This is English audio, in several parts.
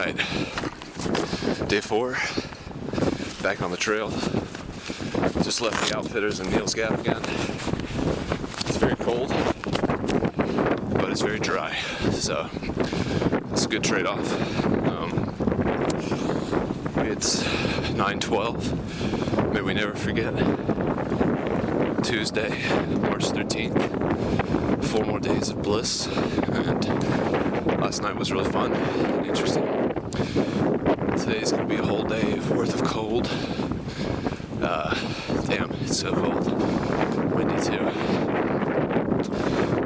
Alright, day 4, back on the trail. Just left the Outfitters in Neils Gap again. It's very cold, but it's very dry, so it's a good trade-off. It's 9/12, may we never forget. Tuesday, March 13th. 4 more days of bliss, and last night was really fun and interesting. Today's gonna be a whole day worth of cold. Damn, it's so cold. Windy too.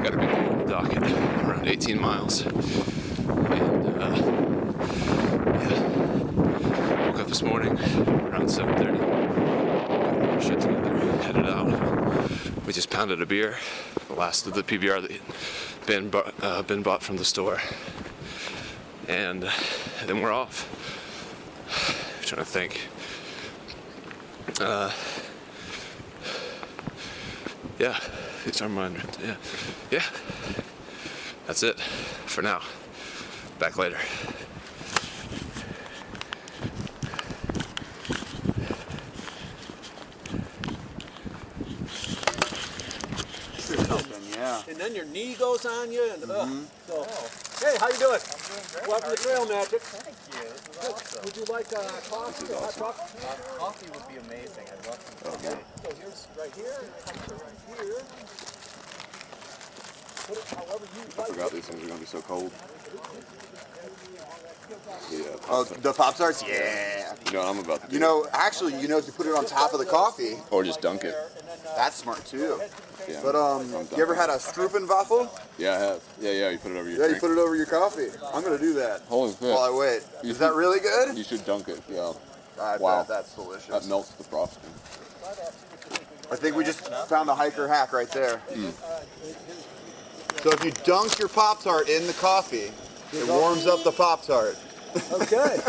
Got a big day on the docket, around 18 miles. And yeah, woke up this morning around 7:30. Got our shit together, headed out. We just pounded a beer, the last of the PBR that been bought from the store, and then we're off. I'm trying to think. Yeah, it's our mind. Yeah. That's it for now. Back later. Yeah. And then your knee goes on you, and so. Hey, how you doing? I'm doing great. Welcome to Trail Magic. Thank you. This is awesome. Would you like coffee or hot chocolate? Coffee would be amazing. I'd love some coffee. Okay. So here's right here, right here. Put it however you I like. forgot these things are gonna be so cold. Yeah. Oh, the Pop Tarts? Yeah. You know what I'm about to do? You know, actually, if you put it on top of the coffee, or just dunk it. that's smart too. Yeah. But you ever had a Strupenwaffel? Yeah, I have. Yeah. You put it over your Yeah, you drink. put it over your coffee. I'm gonna do that Holy shit. while I wait. Is that really good? You should dunk it. Yeah. I Wow. bet that's delicious. That melts the frosting. I think we just found a hiker hack right there. So if you dunk your Pop Tart in the coffee, it warms up the Pop Tart. Okay.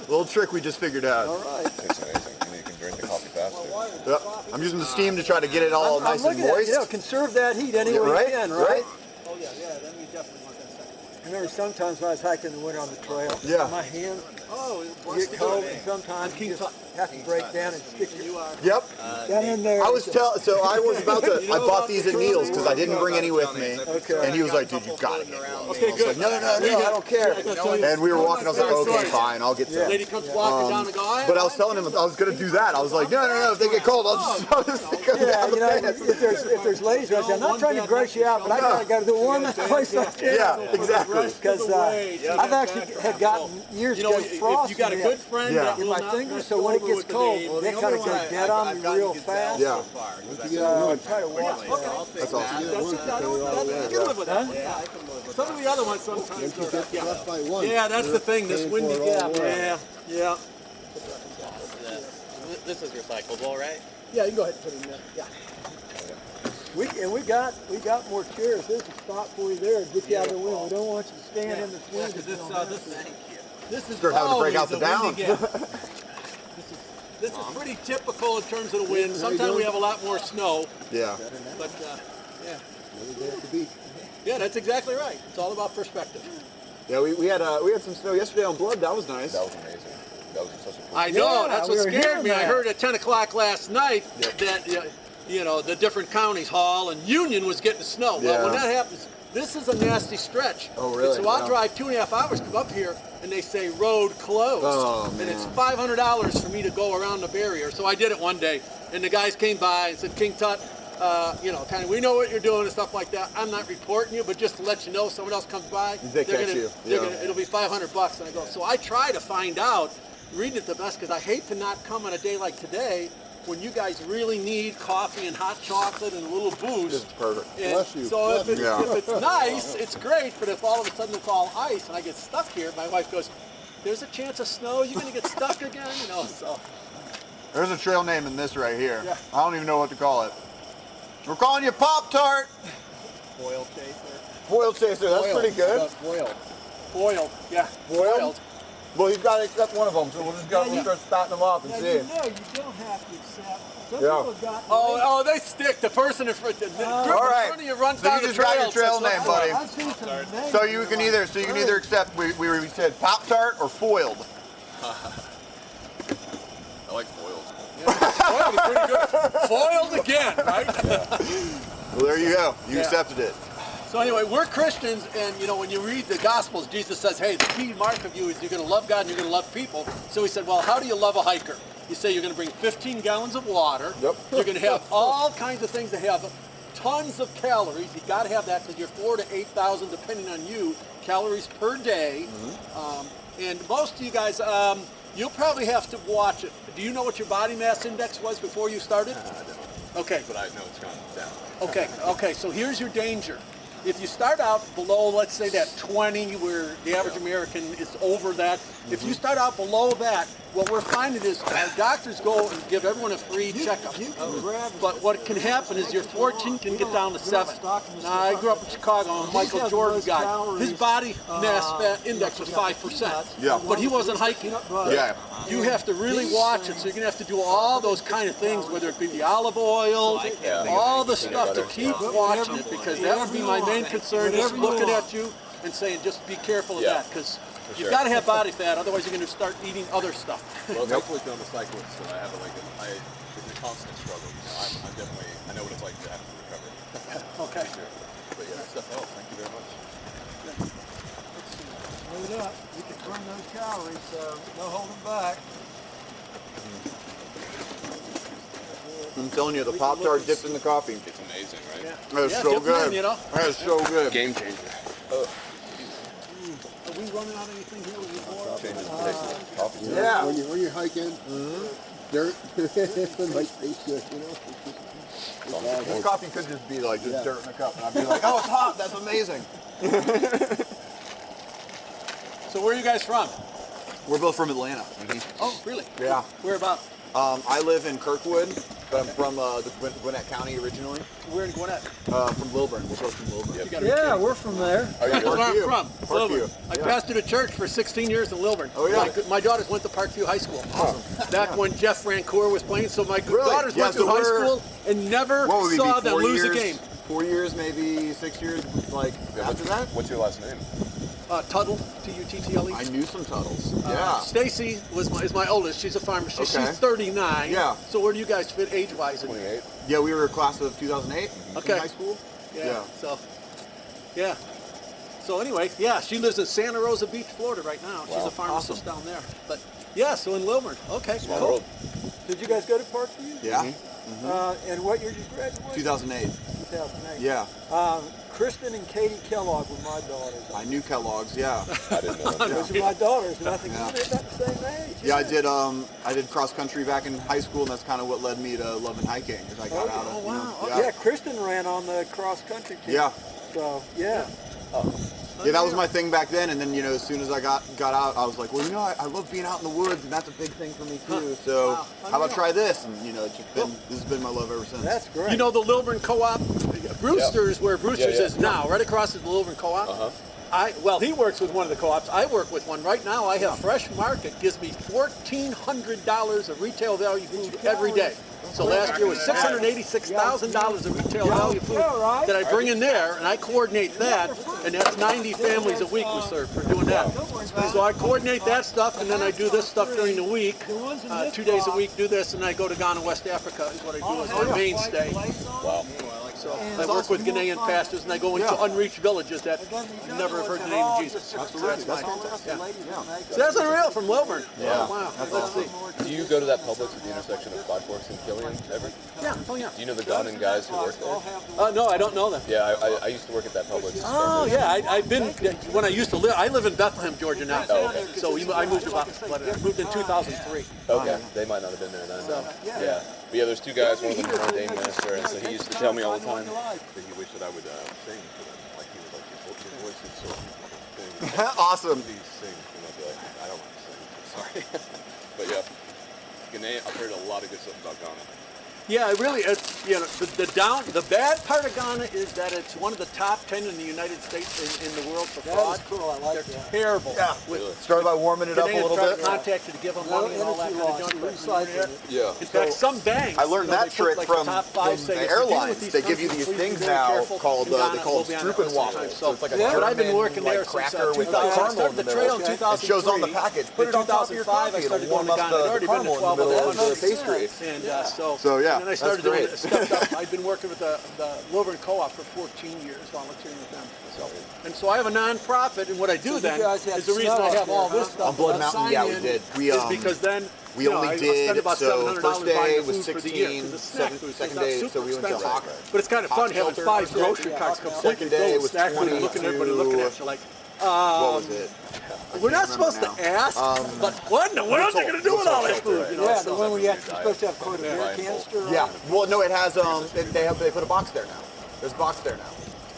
Little trick we just figured out. All right. It's amazing. And you can drink the coffee faster. Yep. I'm using the steam to try to get it all I'm nice and looking at, moist. conserve that heat any way right? you can, Right? right? Oh yeah, then you definitely want that second. I remember sometimes when I was hiking in the winter on the trail, Yeah. my hands get cold, and sometimes you just have to break down and stick your Yep. down in there. I was about to. I bought these at Neil's because I didn't bring any with me. Okay. And he was like, "Dude, you gotta get one." Okay, I was like, good. "No, I don't care." And we were walking. I was like, "Okay, fine, I'll get some." Lady comes walking down and go, But I was telling him I was gonna do that. I was like, "No, if they get cold, I'll just stick them yeah, down the pants." if there's ladies around, I'm not trying to gross you out, but I gotta do the warmest place I can. Yeah, exactly. Because I've actually had gotten years ago frost If you got a good friend Yeah. that in will my not fingers, push so when it over gets with the cold, name. they kind of go dead on me real fast. Yeah. Try to watch that. That's awesome. You can live with that. Some of the other ones sometimes are, yeah, that's the thing, this windy gap. Yeah. This is recyclable, right? Yeah, you can go ahead and put it in there. Yeah. We got more chairs. There's a spot for you there to get you out of the wind. We don't want you to stand in this wind. This is Start having to break out the always a windy down. gap. This is pretty typical in terms of the wind. Sometimes we have a lot more snow, Yeah. but yeah, that's exactly right. It's all about perspective. Yeah, we had some snow yesterday on Blood. That was nice. That was amazing. That was such a cool. I know, Yeah, that's we what were scared hearing me. I that. heard at 10 o'clock last night that, the different counties, Hall and Union, was getting snow. Well, when Yeah. that happens, this is a nasty stretch. Oh, really? And so I'll Yeah. drive 2.5 hours, come up here, and they say road closed. Oh, and man. it's $500 for me to go around the barrier. So I did it one day, and the guys came by and said, King Tut, kind of, we know what you're doing and stuff like that. I'm not reporting you, but just to let you know, someone else comes by, They catch you. Yeah. it'll be $500. And I go, so I try to find out, reading it the best, because I hate to not come on a day like today when you guys really need coffee and hot chocolate and a little boost. This is perfect. And so if it's, Yeah. if it's nice, it's great, but if all of a sudden it's all ice and I get stuck here, my wife goes, there's a chance of snow, you're going to get stuck again, so. There's a trail name in this right here. Yeah. I don't even know what to call it. We're calling you Pop Tart. Foil chaser. Foil chaser. That's pretty good. Foiled, yeah. Foiled? Well, he's got to accept one of them, so we'll just go. We'll start starting them off and Now, see. you know you don't have to accept. Some Yeah. people got. Oh, they stick. The person in front, the group All in right. front of you runs So down you the just got trail. your trail says, name, buddy. I've seen some names. So you can either accept. We said Pop Tart or foiled. I like foiled. Foiled is pretty good. Foiled again, right? Well, there you go. You Yeah. accepted it. So anyway, we're Christians, and you know when you read the Gospels, Jesus says, "Hey, the key mark of you is you're going to love God and you're going to love people." So he said, "Well, how do you love a hiker?" You say you're going to bring 15 gallons of water. Yep. You're going to have all kinds of things that have tons of calories. You got to have that because you're 4,000 to 8,000, depending on you, calories per day. And most of you guys, you'll probably have to watch it. Do you know what your body mass index was before you started? I don't. Okay. But I know it's gone down. Okay, so here's your danger. If you start out below, let's say that 20, where the average American is over that, if you start out below that, what we're finding is our doctors go and give everyone a free checkup. You can grab. But what can happen is your 14 can get down to 7. Now, I grew up in Chicago. I'm a Michael Jordan guy. His body mass fat index was 5%. Yeah. But he wasn't hiking. Yeah. You have to really watch it, so you're gonna have to do all those kind of things, whether it be the olive oil, all the stuff to keep watching it, because that would be my main concern, just looking at you and saying, just be careful of that, because you've got to have body fat, otherwise you're gonna start eating other stuff. Well, thankfully, I'm a cyclist, so I have it's a constant struggle. You know, I'm definitely, I know what it's like to have to recover. Okay. But yeah, that stuff helps. Thank you very much. Load up. You can burn those calories, so no holding back. I'm telling you, the Pop Tart dipped in the coffee. It's amazing, right? That is Yeah, so dip them in, good. you know. That is so good. Game changer. Are we running out of anything here with you more? Changes the taste of coffee. Yeah. When you're hiking, dirt might taste good, you know. This coffee could just be like just dirt in a cup, and I'd be like, oh, it's hot. That's amazing. So where are you guys from? We're both from Atlanta. Oh, really? Yeah. Where about? I live in Kirkwood, but I'm from the Gwinnett County originally. Where in Gwinnett? From Lilburn. We're both from Lilburn. You gotta be Yeah, kidding. we're from there. That's where I'm Parkview. from. Parkview. Lilburn. I pastored a church for 16 years in Lilburn. Oh, yeah? My daughters went to Parkview High School. Awesome. Back when Jeff Francoeur was playing, so my Really? daughters Yeah, went so to high we're- school and never What would we saw be, them 4 lose years? a game. 4 years, maybe 6 years, like after that? What's your last name? Tuttle, T-U-T-T-L-E. I knew some Tuttles. Yeah. Stacy is my oldest. She's a farmer. Okay. She's 39. Yeah. So where do you guys fit age-wise? 28. Yeah, we were a class of 2008 Okay. in high school. Yeah. So, yeah. So anyway, yeah, she lives in Santa Rosa Beach, Florida right now. She's a pharmacist down there. But yeah, so in Lilburn. Okay, Small cool. world. Did you guys go to Parkview? Yeah. And what year did you graduate? 2008. 2008. Yeah. Kristen and Katie Kellogg were my daughters. I knew Kellogg's. Yeah. I didn't know that. Those are my daughters, and I think Yeah. they're about the same age. Yeah, I did cross country back in high school, and that's kind of what led me to loving hiking. As I got out of. oh, wow. Yeah, Kristen ran on the cross country team. Yeah. So yeah. Yeah, that was my thing back then, and then as soon as I got out, I was like, well, I love being out in the woods, and that's a big thing for me too. So Wow. how about try this? And it's just been this has been my love ever since. That's great. You know the Lilburn Co-op? Brewster's, where Brewster's Yeah, yeah. is now, right across is the Lilburn Co-op. Well, he works with one of the co-ops. I work with one right now. I have Fresh Market gives me $1,400 of retail value food every day. So last year was $686,000 of retail value food that I bring in there, and I coordinate that, and that's 90 families a week we serve for doing that. So I coordinate that stuff, and then I do this stuff during the week. 2 days a week do this, and I go to Ghana, West Africa is what I do as my mainstay. Wow. So I work with Ghanaian pastors, and I go into unreached villages that never have heard the name of Jesus. Absolutely, that's mine. fantastic. Yeah. So that's unreal from Lilburn. Yeah. Oh, wow. Let's see. Do you go to that Publix at the intersection of Five Forks and Killian ever? Yeah. Oh, yeah. Do you know the Ghanaian guys who work there? No, I don't know them. Yeah, I used to work at that Publix. Oh, yeah. I've been, when I used to live, I live in Bethlehem, Georgia now. Oh, okay. So I moved I moved in 2003. Okay, they might not have been there then. Yeah. But yeah, there's two guys, one of them is an ordained minister, and so he used to tell me all the time that he wished that I would sing for them. Like he was like, your voice is so thing. Awesome. Please sing. And I'd be like, I don't want to sing. Sorry. But yeah, Ghanaian, I've heard a lot of good stuff about Ghana. Yeah, really, you know, the bad part of Ghana is that it's one of the top 10 in the United States in the world for That fraud. is cool. I like They're that. terrible. Yeah. With, Started by warming it up a Canadians little try bit. to contact you to give them money and all that energy kind of loss, junk. but recycling it. Yeah. In fact, some banks. I learned you know, that they put, trick like, from the top five say, the if you deal with airlines. these They give you countries, these please be things very now careful. called In Ghana, they call we'll them be on Stroopin' it waffles. So it's like a But I've been German, working there like since cracker with 2000. like I caramel started in the the trail in middle. 2003. It shows on the package. Put it on top of your 2005, I coffee. It'll started warm going to up Ghana. I'd the already been to caramel in the 12 middle of of them. the pastry. And So, yeah, and then I that's started doing great. it, stepped up. I've been working with the Luverne Co-op for 14 years, volunteering with them. So I have a non-profit, and what I do you then guys had is the reason snow I up have there, all this huh? stuff. On Blood that I Mountain, sign yeah, we in did. is because then We you know, only I did, spend about so $700 first day buying the was food for the year, 'cause 16, the snack food is second not day, super so we went to expensive. Hawk. But it's kind of fun having Shelter. 5 grocery Yeah, carts Hawk completely Second day filled with was snack food and looking at everybody looking at you like, What was it? we're not supposed to ask, but what in the world are they going to do with all that food? You know, Yeah, the so- one where you're supposed to have quite a beer canister. on Yeah. it. Well, no, it has. They put a box there now. There's a box there now.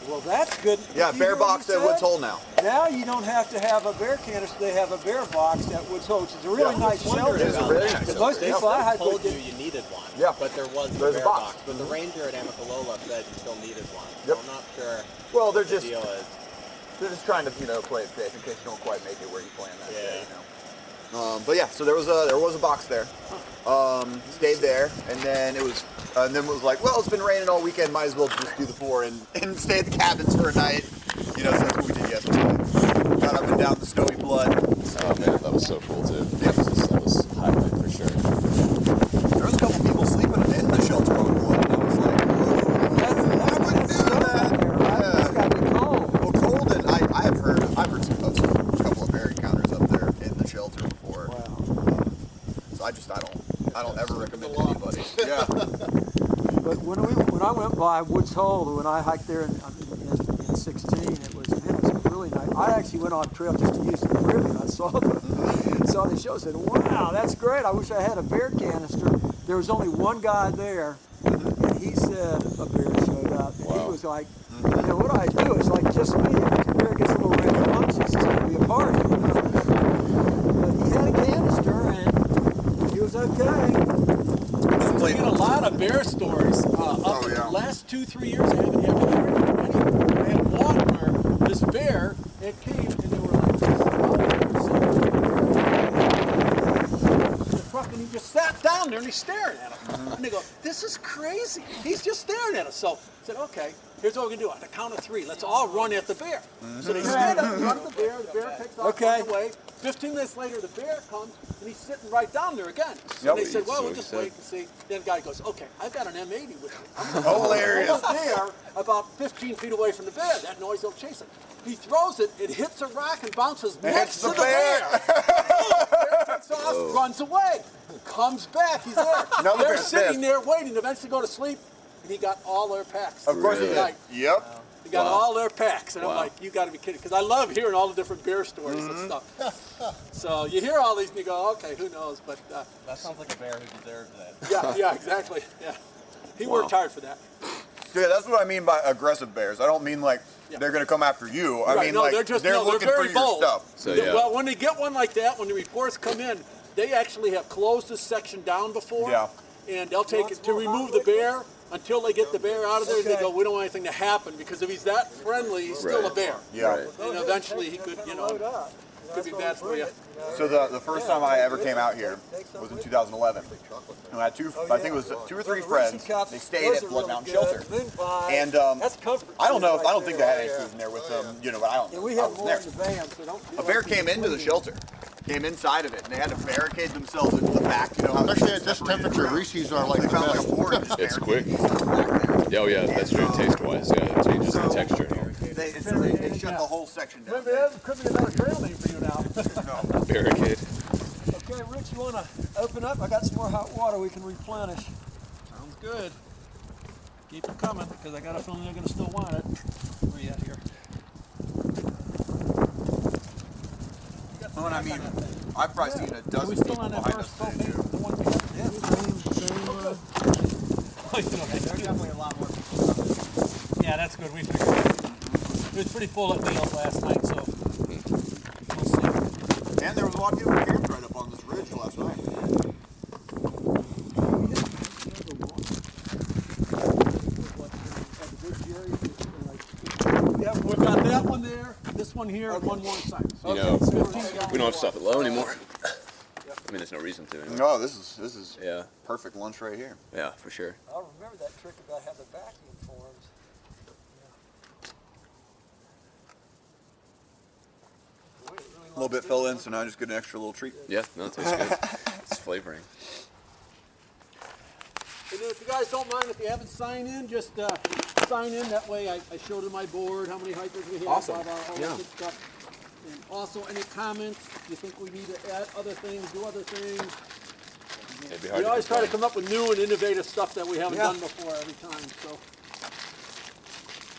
Well, that's good. Yeah, Did you bear hear what box he at said? Woods Hole now. Now you don't have to have a bear canister. They have a bear box at Woods Hole, which is a really nice shelter. It is a really nice Because shelter. most They people I had told would you you needed one. Yeah. But there was There's a bear box. But the ranger at Amicalola said you still needed one. Yep. So I'm not sure Well, they're what the just deal is. trying to play it safe in case you don't quite make it where you plan that Yeah. day. But yeah, so there was a box there. Stayed there, and then it was like, well, it's been raining all weekend. Might as well just do the 4 and stay at the cabins for a night. So that's what we did yesterday. Got up and down the snowy blood. Oh man, that was so cool too. That was highlight for sure. There was a couple people sleeping in the shelter on wood, and I was like, That's wouldn't do that. It's got to be cold. well, cold, and I've heard a couple of bear encounters up there in the shelter before. Wow. So I don't ever recommend to anybody. Yeah. But when I went by Woods Hole, when I hiked there in 16, it was really nice. I actually went on trail just to use the river, and I saw the show. Said, "Wow, that's great! I wish I had a bear canister." There was only one guy there, and he said a bear showed up. And he was like, "You know what do I do? It's like just me. If a bear gets a little rambunctious, it's going to be a party." But he had a canister, and he was okay. I get a lot of bear stories. Up in the last 2-3 years, I haven't had any. I had one where this bear, it came and they were like, the truck, and he just sat down there and he's staring at him. And they go, this is crazy. He's just staring at us. So I said, okay, here's what we're gonna do. On the count of 3, let's all run at the bear. So they stand up, run at the bear takes off, runs away. 15 minutes later, the bear comes, and he's sitting right down there again. Yep. And they said, well, we'll just wait and see. Then the guy goes, okay, I've got an M80 with me. I'm Hilarious. almost there, about 15 feet away from the bear. That noise will chase it. He throws it, it hits a rock and bounces next to the bear. Bear takes off, runs away, comes back, he's there. Now the They're bear's sitting pissed. there waiting, eventually go to sleep, and he got all their packs. Of course he did. Night. Yep. He got all their packs, and I'm like, you got to be kidding, because I love hearing all the different bear stories and stuff. So you hear all these, and you go, okay, who knows? But That sounds like a bear who deserved that. yeah, exactly. Yeah, he worked hard for that. Yeah, that's what I mean by aggressive bears. I don't mean like they're gonna come after you. I Right, mean no, like they're just they're no, looking they're for very your bold. stuff. So yeah. Well, when they get one like that, when the reports come in, they actually have closed this section down before. Yeah. And they'll take it to remove the bear until they get the bear out of there. They Okay. go, we don't want anything to happen because if he's that friendly, he's still a Right. bear. Yeah. Right. And eventually he could, could be bad for you. So the first time I ever came out here was in 2011. And I had I think it was 2 or 3 friends. They stayed at Blood Mountain Shelter. And That's comfort. I don't know. food I don't right think there. they had any food in there with them. But I don't know. And we I have wasn't more there. in the van, so don't feel A bear like came into the shelter, came inside of it, and they had to barricade themselves into the back. How Especially at this temperature, Reese's are like They the found like a best. board and just It's quick. barricaded themselves back there. Oh yeah, that's true. Taste-wise, yeah, it changes the texture in here. They shut the whole section down. Maybe that could be another trail name for you now. Barricade. Okay, Rich, you want to open up? I got some more hot water we can replenish. Sounds good. Keep it coming, because I got a feeling they're going to still want it. Where you at here? I mean, I've probably seen a Are dozen we still people on that behind first us today, propane? too. The one we got? There's definitely a lot more. Yeah, that's good. We figured it. It was pretty full at meals last night, so we'll see. And there was a lot of people camped right up on this ridge last night. there and one more in Cyrus. You know, we don't have to stop at Low anymore. I mean, there's no reason to. Anyway. No, this is Yeah, perfect lunch right here. yeah, for sure. I remember that trick about having vacuum forms. A little bit fell in, so now I just get an extra little treat. Yeah, no, it tastes good. It's flavoring. And then if you guys don't mind, if you haven't signed in, just sign in. That way I show to my board how many hikers we have. Awesome. Blah, blah, all that good stuff. And also, any comments, you think we need to add other things, do other things. It'd be hard We always try to complain. come up with new and innovative stuff that we haven't done before every time. So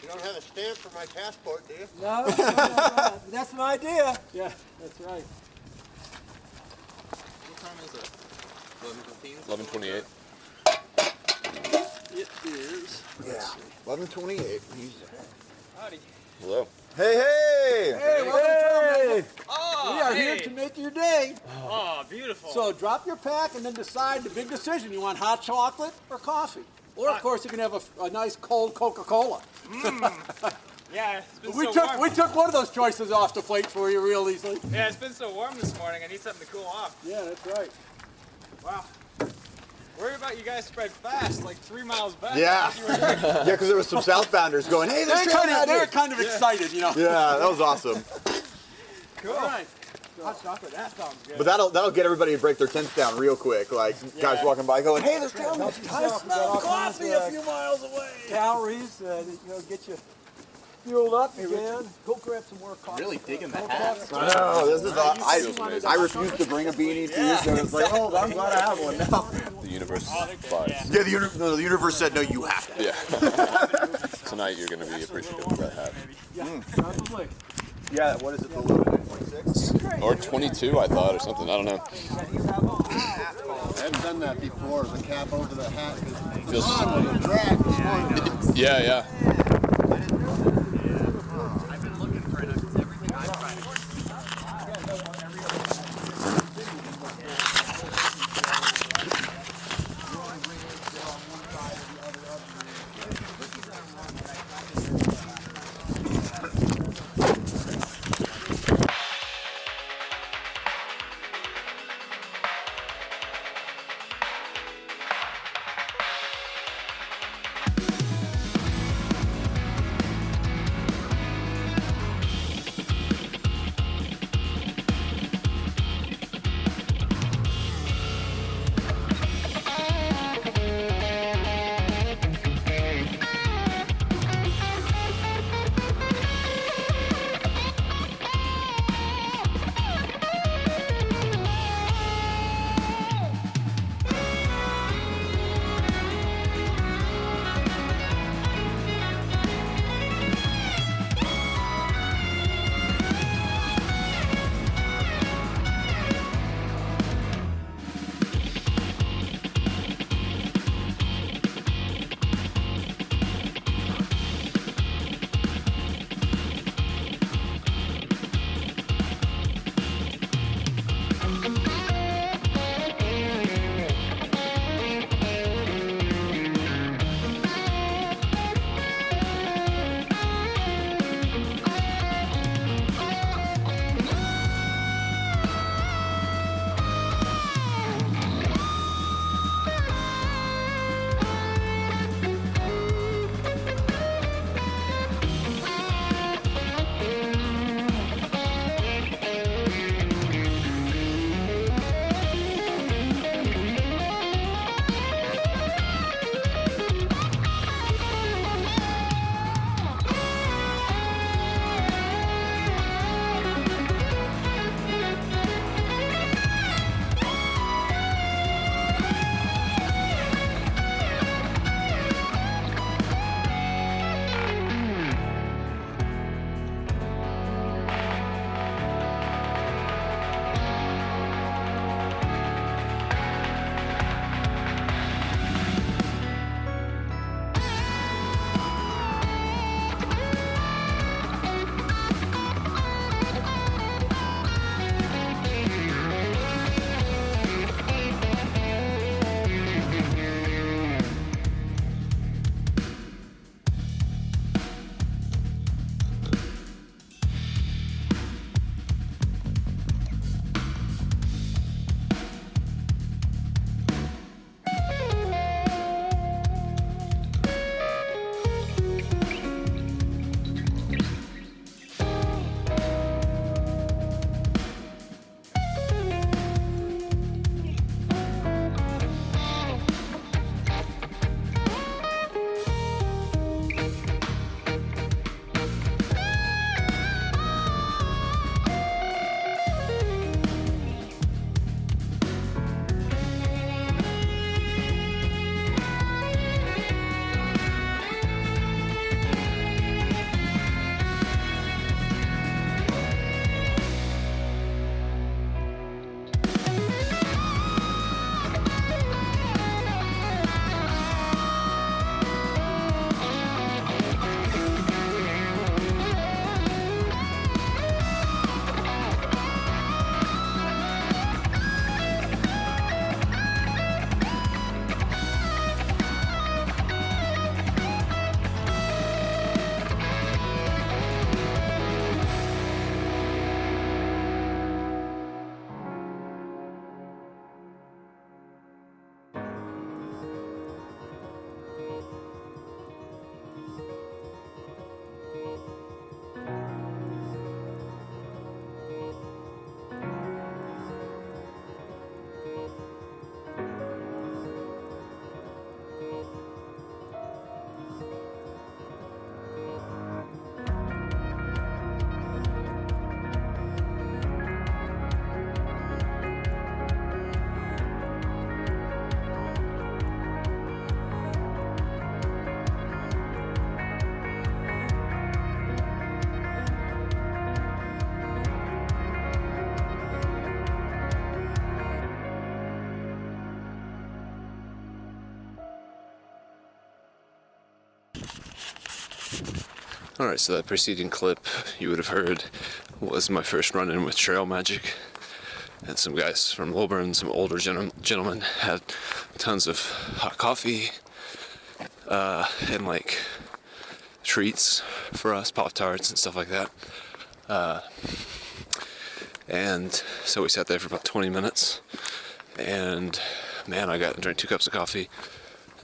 You don't have a stamp for my passport, do you? No, that's an idea. yeah, that's right. What time is it? 11:15? 11:28. It is. Yeah. 11:28. Howdy. Hello. Hey, hey! Hey, welcome to Oh, We are here to make your day. Oh, beautiful. So drop your pack and then decide the big decision. You want hot chocolate or coffee? Or of course you can have a nice cold Coca-Cola. yeah, it's been We so took warm. we took one of those choices off the plate for you real easily. Yeah, it's been so warm this morning. I need something to cool off. Yeah, that's right. Wow. Worry about you guys spread fast, like 3 miles back. Yeah. Yeah, because there was some southbounders going, hey, there's They're kind of excited, you know. Yeah, that was awesome. Cool. All right. Hot chocolate, that sounds good. But that'll get everybody to break their tents down real quick. Like guys walking by going, hey, there's Help I yourself, you got all smell kinds coffee of, a few miles away. calories, get you fueled up again. Go grab some more coffee. Really digging the hat. no, this is Feels amazing. I refuse to bring a beanie to you, so it's like, oh, I'm glad I have one now. The universe applies. Yeah, the universe said, no, you have to. Yeah. Tonight you're going to be appreciative of that hat. Probably. Yeah, what is it, the low 26? Or 22, I thought, or something. I don't know. I haven't done that before, the cap over the hat. Feels. The drag this morning. Yeah, yeah. I've been looking for it because everything I try Alright, so that preceding clip you would have heard was my first run-in with Trail Magic. And some guys from Lilburn, some older gentlemen, had tons of hot coffee and like treats for us, Pop-Tarts and stuff like that. And so we sat there for about 20 minutes, and man, I drank 2 cups of coffee,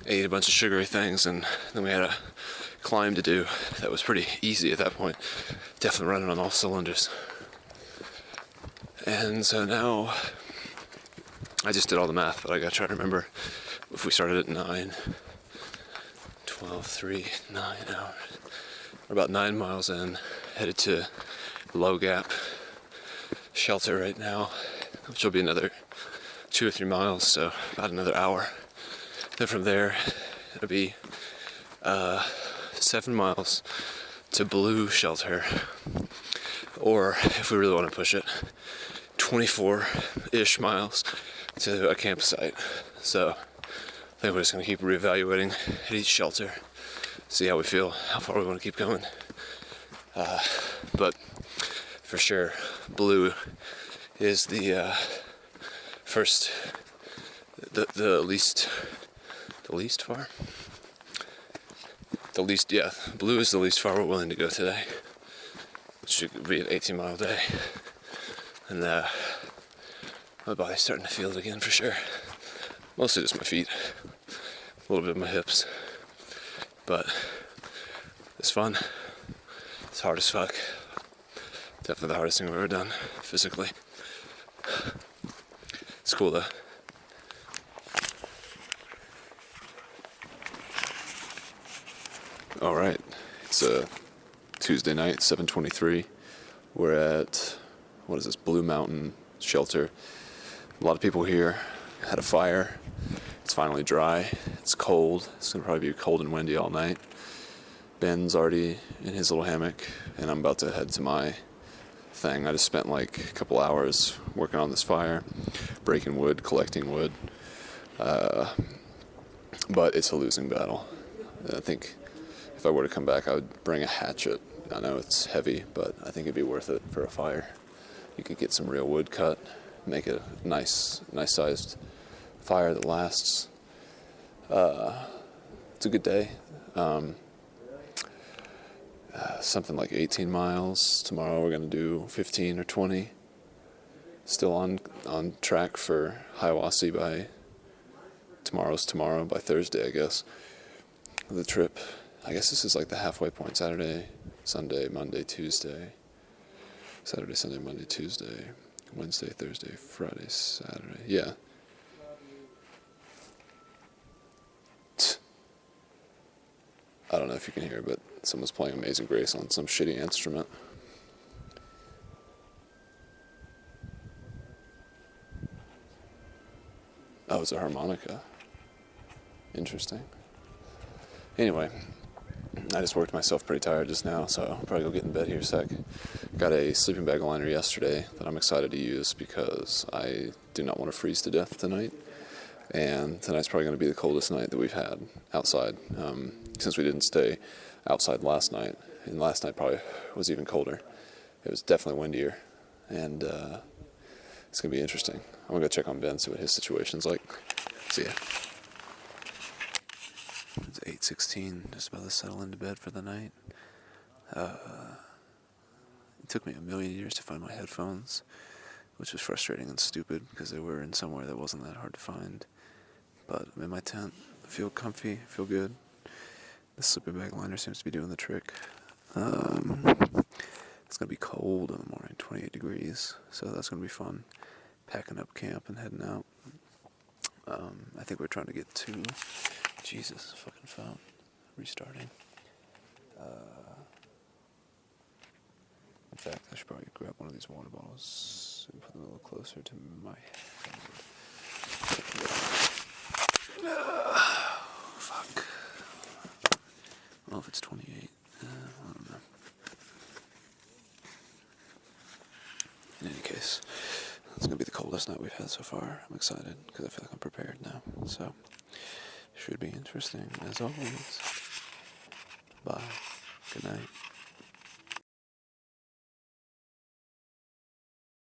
ate a bunch of sugary things, and then we had a climb to do that was pretty easy at that point. Definitely running on all cylinders. And so now I just did all the math, but I gotta try to remember if we started at 9, 12, 3, 9 hours. We're about 9 miles in, headed to Low Gap shelter right now, which will be another 2 or 3 miles, so about another hour. Then from there, it'll be 7 miles to Blue Shelter, or if we really want to push it, 24-ish miles to a campsite. So I think we're just going to keep reevaluating at each shelter, see how we feel, how far we want to keep going. But for sure, Blue is the first, the least far? Yeah, Blue is the least far we're willing to go today, which should be an 18-mile day. And my body's starting to feel it again for sure. Mostly just my feet, a little bit of my hips. But it's fun. It's hard as fuck. Definitely the hardest thing I've ever done physically. It's cool though. All right, it's a Tuesday night, 7:23. We're at, what is this, Blue Mountain Shelter. A lot of people here. Had a fire. It's finally dry. It's cold. It's gonna probably be cold and windy all night. Ben's already in his little hammock, and I'm about to head to my thing. I just spent like a couple hours working on this fire, breaking wood, collecting wood. But it's a losing battle. I think if I were to come back, I would bring a hatchet. I know it's heavy, but I think it'd be worth it for a fire. You could get some real wood cut, make a nice sized fire that lasts. It's a good day. Something like 18 miles. Tomorrow we're going to do 15 or 20. Still on track for Hiawassee by tomorrow, by Thursday, I guess. The trip. I guess this is like the halfway point. Saturday, Sunday, Monday, Tuesday. Saturday, Sunday, Monday, Tuesday. Wednesday, Thursday, Friday, Saturday. Yeah. I don't know if you can hear, but someone's playing Amazing Grace on some shitty instrument. Oh, it's a harmonica. Interesting. Anyway, I just worked myself pretty tired just now, so I'll probably go get in bed here in a sec. Got a sleeping bag liner yesterday that I'm excited to use because I do not want to freeze to death tonight. And tonight's probably going to be the coldest night that we've had outside, since we didn't stay outside last night. And last night probably was even colder. It was definitely windier, and it's going to be interesting. I'm going to go check on Ben, see what his situation's like. See ya. It's 8:16, just about to settle into bed for the night. It took me a million years to find my headphones, which was frustrating and stupid because they were in somewhere that wasn't that hard to find. But I'm in my tent. I feel comfy, I feel good. The sleeping bag liner seems to be doing the trick. It's going to be cold in the morning, 28 degrees, so that's going to be fun. Packing up camp and heading out. I think we're trying to get to... Jesus, fucking phone. Restarting. In fact, I should probably grab one of these water bottles and put them a little closer to my head. Fuck. Well, if it's 28, I don't know. In any case, it's going to be the coldest night we've had so far. I'm excited because I feel like I'm prepared now. So, should be interesting as always. Bye. Good night.